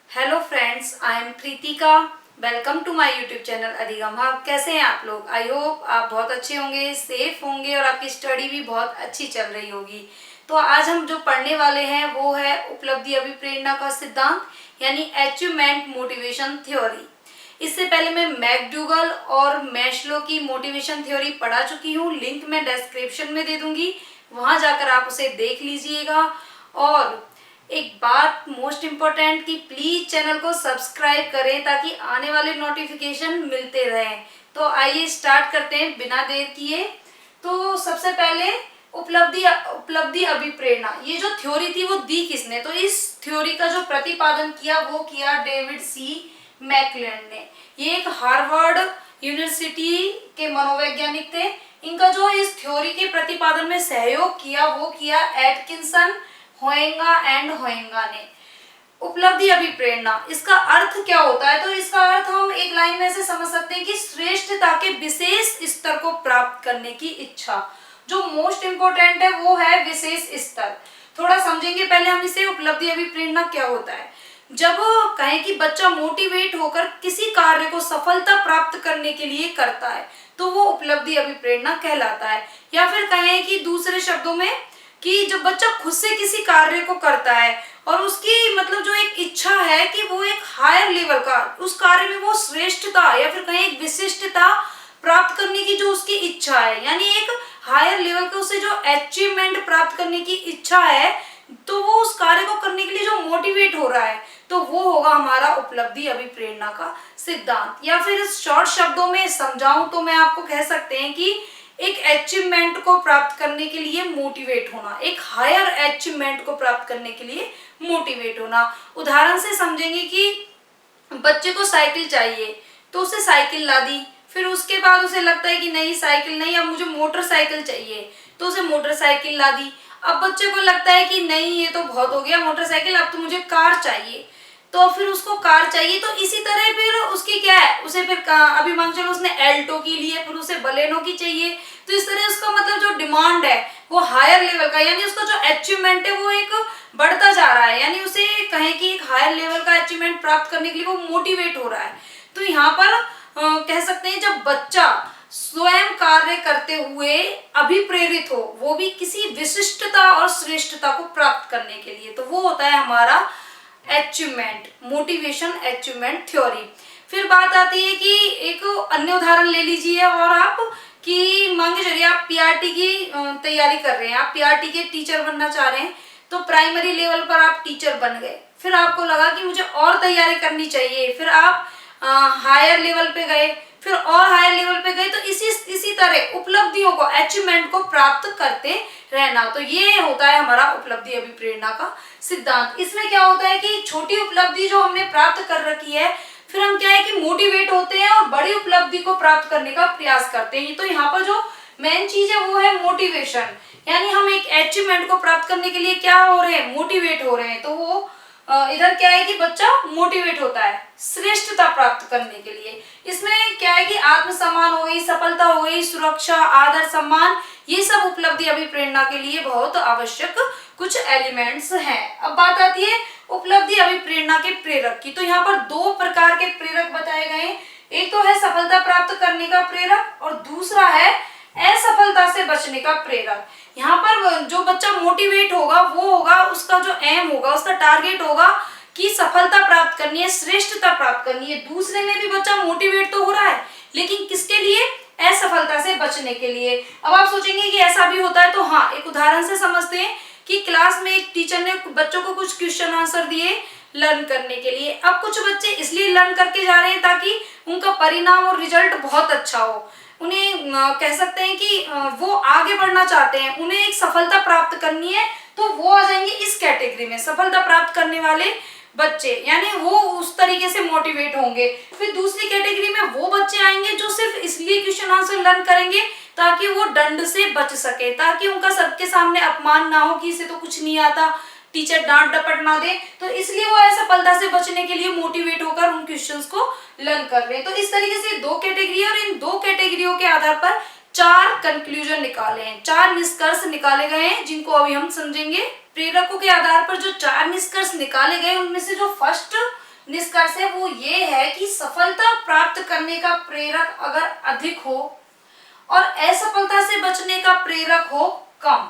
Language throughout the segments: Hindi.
Hello friends, I am Pritika. Welcome to my YouTube channel Adhigam. कैसे हैं आप लोग? आई होप आप बहुत अच्छे होंगे, सेफ होंगे और आपकी स्टडी भी बहुत अच्छी चल रही होगी। तो आज हम जो पढ़ने वाले हैं वो है उपलब्धि अभिप्रेरणा का सिद्धांत, यानी अचीवमेंट मोटिवेशन थ्योरी। इससे पहले मैं मैकडूगल और मैस्लो की मोटिवेशन थ्योरी पढ़ा चुकी हूँ। लिंक मैं डिस्क्रिप्शन में दे दूंगी, वहां जाकर आप उसे देख लीजिएगा। और एक बात मोस्ट इम्पोर्टेंट कि प्लीज चैनल को सब्सक्राइब करें ताकि आने वाले नोटिफिकेशन मिलते रहें। तो आइए स्टार्ट करते हैं बिना देर किए। तो सबसे पहले उपलब्धि अभिप्रेरणा, ये जो थ्योरी थी वो दी किसने? तो इस थ्योरी का जो प्रतिपादन किया वो किया डेविड सी मैकक्लेलन ने। ये एक हार्वर्ड यूनिवर्सिटी के मनोवैज्ञानिक थे। इनका जो इस थ्योरी के प्रतिपादन में सहयोग किया वो किया एटकिंसन, होएंगा एंड होएंगा ने। उपलब्धि अभिप्रेरणा, इसका अर्थ क्या होता है? तो इसका अर्थ हम एक लाइन में से समझ सकते हैं कि श्रेष्ठता के विशेष स्तर को प्राप्त करने की इच्छा। जो मोस्ट इंपोर्टेंट है वो है विशेष स्तर। थोड़ा समझेंगे पहले हम इसे। उपलब्धि अभिप्रेरणा क्या होता है? जब कहें कि बच्चा मोटिवेट होकर किसी कार्य को सफलता प्राप्त करने के लिए करता है तो वो उपलब्धि अभिप्रेरणा कहलाता है। या फिर कहें कि दूसरे शब्दों में कि जब बच्चा खुद से किसी कार्य को करता है और उसकी मतलब जो एक इच्छा है कि वो एक हायर लेवल का उस कार्य में वो श्रेष्ठता या फिर कहीं एक विशिष्टता प्राप्त करने की जो उसकी इच्छा है, यानी एक हायर लेवल का उसे जो अचीवमेंट प्राप्त करने की इच्छा है, तो वो उस कार्य को करने के लिए जो मोटिवेट हो रहा है तो वो होगा हमारा उपलब्धि अभिप्रेरणा का सिद्धांत। या फिर इस शॉर्ट शब्दों में समझाऊं तो मैं आपको कह सकते हैं कि एक अचीवमेंट को प्राप्त करने के लिए मोटिवेट होना, एक हायर अचीवमेंट को प्राप्त करने के लिए मोटिवेट होना। उदाहरण से समझेंगे कि बच्चे को साइकिल चाहिए तो उसे साइकिल ला दी, फिर उसके बाद उसे लगता है कि नहीं साइकिल नहीं, अब मुझे मोटरसाइकिल चाहिए तो उसे मोटरसाइकिल ला दी। अब बच्चे को लगता है कि नहीं ये तो बहुत हो गया मोटरसाइकिल, अब तो मुझे कार चाहिए, तो फिर उसको कार चाहिए। तो इसी तरह फिर उसकी क्या है, उसे फिर अभी मान चलो उसने एल्टो की लिए, फिर उसे बलेनो की चाहिए। तो इस तरह उसका मतलब जो डिमांड है वो हायर लेवल का, यानी उसका जो अचीवमेंट है वो एक बढ़ता जा रहा है, यानी उसे कहें कि एक हायर लेवल का अचीवमेंट प्राप्त करने के लिए वो मोटिवेट हो रहा है। तो यहाँ पर कह सकते हैं जब बच्चा स्वयं कार्य करते हुए अभिप्रेरित हो, वो भी किसी विशिष्टता और श्रेष्ठता को प्राप्त करने के लिए, तो वो होता है हमारा अचीवमेंट, मोटिवेशन अचीवमेंट थ्योरी। फिर बात आती है कि एक अन्य उदाहरण ले लीजिए और आप कि मान के चलिए आप पीआरटी की तैयारी कर रहे हैं, आप पीआरटी के टीचर बनना चाह रहे हैं। तो प्राइमरी लेवल पर आप टीचर बन गए, फिर आपको लगा कि मुझे और तैयारी करनी चाहिए, फिर आप हायर लेवल पे गए, फिर और हायर लेवल पे गए। तो इसी तरह उपलब्धियों को, अचीवमेंट को प्राप्त करते रहना, तो ये होता है हमारा उपलब्धि अभिप्रेरणा का सिद्धांत। इसमें क्या होता है कि छोटी उपलब्धि जो हमने प्राप्त कर रखी है, फिर हम क्या है कि मोटिवेट होते हैं और बड़ी उपलब्धि को प्राप्त करने का प्रयास करते हैं। तो यहाँ पर जो मेन चीज है वो है मोटिवेशन, यानी हम एक अचीवमेंट को प्राप्त करने के लिए क्या हो रहे हैं, मोटिवेट हो रहे हैं। तो वो इधर क्या है कि बच्चा मोटिवेट होता है श्रेष्ठता प्राप्त करने के लिए। इसमें क्या है कि आत्मसम्मान हो गई, सफलता हो गई, सुरक्षा, आदर, सम्मान, ये सब उपलब्धि अभिप्रेरणा के लिए बहुत आवश्यक कुछ एलिमेंट्स हैं। अब बात आती है उपलब्धि अभिप्रेरणा के प्रेरक की। तो यहाँ पर दो प्रकार के प्रेरक बताए गए। एक तो है सफलता प्राप्त करने का प्रेरक और दूसरा है असफलता से बचने का प्रेरक। यहाँ पर जो बच्चा मोटिवेट होगा वो होगा, उसका जो एम होगा, उसका टारगेट होगा कि सफलता प्राप्त करनी है, श्रेष्ठता प्राप्त करनी है। दूसरे में भी बच्चा मोटिवेट तो हो रहा है, लेकिन किसके लिए? असफलता से बचने के लिए। अब आप सोचेंगे कि ऐसा भी होता है, तो हाँ, एक उदाहरण से समझते हैं कि क्लास में एक टीचर ने बच्चों को कुछ क्वेश्चन आंसर दिए लर्न करने के लिए। अब कुछ बच्चे इसलिए लर्न करके जा रहे हैं ताकि उनका परिणाम और रिजल्ट बहुत अच्छा हो, उन्हें कह सकते हैं कि वो आगे बढ़ना चाहते हैं, उन्हें एक सफलता प्राप्त करनी है, तो वो आ जाएंगे इस कैटेगरी में, सफलता प्राप्त करने वाले बच्चे, यानी वो उस तरीके से मोटिवेट होंगे। फिर दूसरी कैटेगरी में वो बच्चे आएंगे जो सिर्फ इसलिए क्वेश्चन आंसर लर्न करेंगे ताकि वो दंड से बच सके, ताकि उनका सबके सामने अपमान ना हो कि इसे तो कुछ नहीं आता, टीचर डांट डपट ना दे, तो इसलिए वो असफलता से बचने के लिए मोटिवेट होकर उन क्वेश्चंस को लर्न कर रहे हैं। तो इस तरीके से दो कैटेगरी, और इन दो कैटेगरियों के आधार पर चार कंक्लूजन निकाले हैं, चार निष्कर्ष निकाले गए हैं, जिनको अभी हम समझेंगे। प्रेरकों के आधार पर जो चार निष्कर्ष निकाले गए उनमें से जो फर्स्ट निष्कर्ष है वो ये है कि सफलता प्राप्त करने का प्रेरक अगर अधिक हो और असफलता से बचने का प्रेरक हो कम,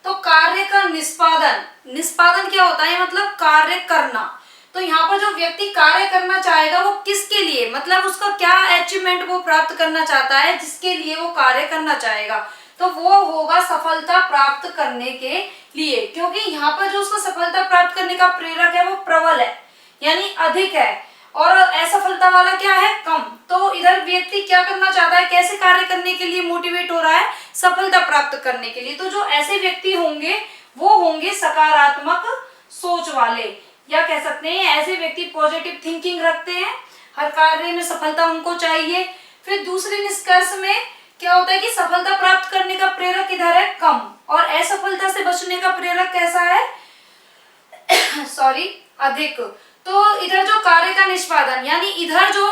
तो कार्य का निष्पादन क्या होता है, मतलब कार्य करना। तो यहाँ पर जो व्यक्ति कार्य करना चाहेगा वो किसके लिए, मतलब उसका क्या अचीवमेंट वो प्राप्त करना चाहता है जिसके लिए वो कार्य करना चाहेगा, तो वो होगा सफलता प्राप्त करने के लिए। क्योंकि यहाँ पर जो उसको सफलता प्राप्त करने का प्रेरक है वो प्रबल है यानी अधिक है, और असफलता वाला क्या है, कम। तो इधर व्यक्ति क्या करना चाहता है, कैसे कार्य करने के लिए मोटिवेट हो रहा है, सफलता प्राप्त करने के लिए। तो जो ऐसे व्यक्ति होंगे वो होंगे सकारात्मक सोच वाले, या कह सकते हैं ऐसे व्यक्ति पॉजिटिव थिंकिंग रखते हैं, हर कार्य में सफलता उनको चाहिए। फिर दूसरे निष्कर्ष में क्या होता है कि सफलता प्राप्त करने का प्रेरक इधर है कम, और असफलता से बचने का प्रेरक कैसा है सॉरी अधिक। तो इधर जो कार्य का निष्पादन यानी इधर जो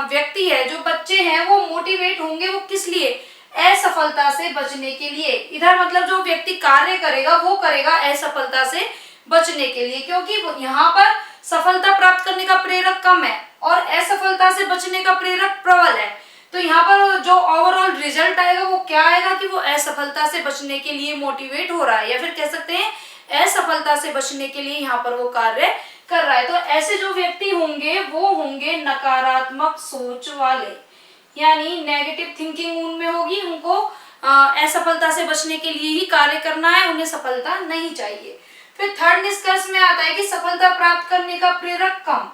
व्यक्ति है, जो बच्चे हैं, वो मोटिवेट होंगे वो किस लिए, असफलता से बचने के लिए। इधर मतलब जो व्यक्ति कार्य करेगा वो करेगा असफलता से बचने के लिए, क्योंकि यहाँ पर सफलता प्राप्त करने का प्रेरक कम है और असफलता से बचने का प्रेरक प्रबल है। तो यहाँ पर जो ओवरऑल रिजल्ट आएगा वो क्या आएगा कि वो असफलता से बचने के लिए मोटिवेट हो रहा है, या फिर कह सकते हैं असफलता से बचने के लिए यहाँ पर वो कार्य कर रहा है। तो ऐसे जो व्यक्ति होंगे वो होंगे नकारात्मक सोच वाले, यानी नेगेटिव थिंकिंग उनमें होगी, उनको असफलता से बचने के लिए ही कार्य करना है, उन्हें सफलता नहीं चाहिए। फिर थर्ड निष्कर्ष में आता है कि सफलता प्राप्त करने का प्रेरक कम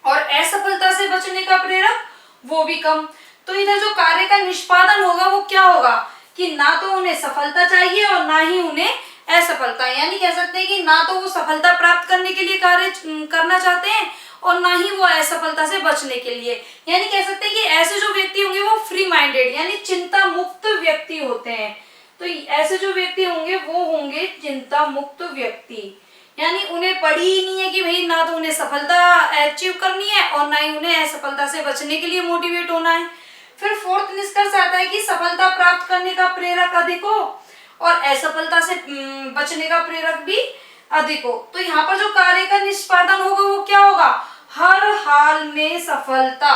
और असफलता से बचने का प्रेरक वो भी कम। तो इधर जो कार्य का निष्पादन होगा वो क्या होगा कि ना तो उन्हें सफलता चाहिए और ना ही उन्हें असफलता, यानी कह सकते हैं कि ना तो वो सफलता प्राप्त करने के लिए कार्य करना चाहते हैं और ना ही वो असफलता से बचने के लिए। यानी कह सकते हैं कि ऐसे जो व्यक्ति होंगे वो फ्री माइंडेड यानी चिंता मुक्त व्यक्ति होते हैं। तो ऐसे जो व्यक्ति होंगे वो होंगे चिंता मुक्त व्यक्ति, यानी उन्हें पड़ी ही नहीं है कि भाई ना तो उन्हें सफलता अचीव करनी है और ना ही उन्हें असफलता से बचने के लिए मोटिवेट होना है। फिर फोर्थ निष्कर्ष आता है कि सफलता प्राप्त करने का प्रेरक अधिक हो और असफलता से बचने का प्रेरक भी अधिक हो। तो यहाँ पर जो कार्य का निष्पादन होगा वो क्या होगा, हर हाल में सफलता।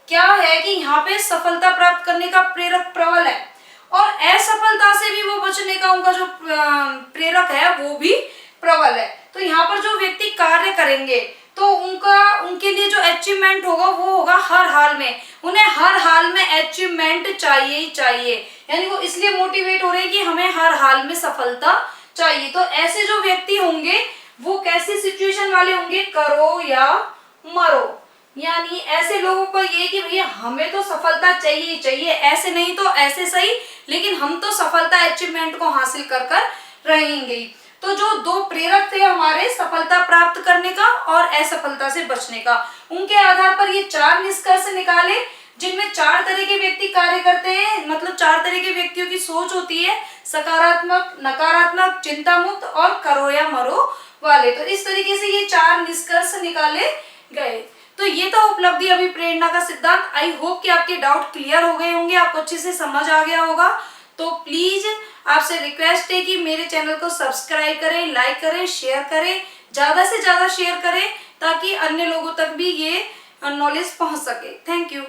क्या है कि यहाँ पे सफलता प्राप्त करने का प्रेरक प्रबल है और असफलता से भी वो बचने का उनका जो प्रेरक है वो भी प्रबल है। तो यहाँ पर जो व्यक्ति कार्य करेंगे तो उनके लिए जो अचीवमेंट होगा वो होगा हर हाल में, उन्हें हर हाल में अचीवमेंट चाहिए ही चाहिए, यानी वो इसलिए मोटिवेट हो रहे हैं कि हमें हर हाल में सफलता चाहिए। तो ऐसे जो व्यक्ति होंगे वो कैसी सिचुएशन वाले होंगे, करो या मरो, यानी ऐसे लोगों को ये कि भैया हमें तो सफलता चाहिए ही चाहिए, ऐसे नहीं तो ऐसे सही, लेकिन हम तो सफलता अचीवमेंट को हासिल कर रहेंगे। तो जो दो प्रेरक थे हमारे सफलता प्राप्त करने का और असफलता से बचने का, उनके आधार पर ये चार निष्कर्ष निकाले जिनमें चार तरह के व्यक्ति कार्य करते हैं, मतलब चार तरह के व्यक्तियों की सोच होती है, सकारात्मक, नकारात्मक, चिंता मुक्त और करो या मरो वाले। तो इस तरीके से ये चार निष्कर्ष निकाले गए। तो ये तो उपलब्धि अभी प्रेरणा का सिद्धांत। आई होप कि आपके डाउट क्लियर हो गए होंगे, आपको अच्छे से समझ आ गया होगा। तो प्लीज आपसे रिक्वेस्ट है कि मेरे चैनल को सब्सक्राइब करें, लाइक करें, शेयर करें, ज्यादा से ज्यादा शेयर करें ताकि अन्य लोगों तक भी ये नॉलेज पहुंच सके। Thank you.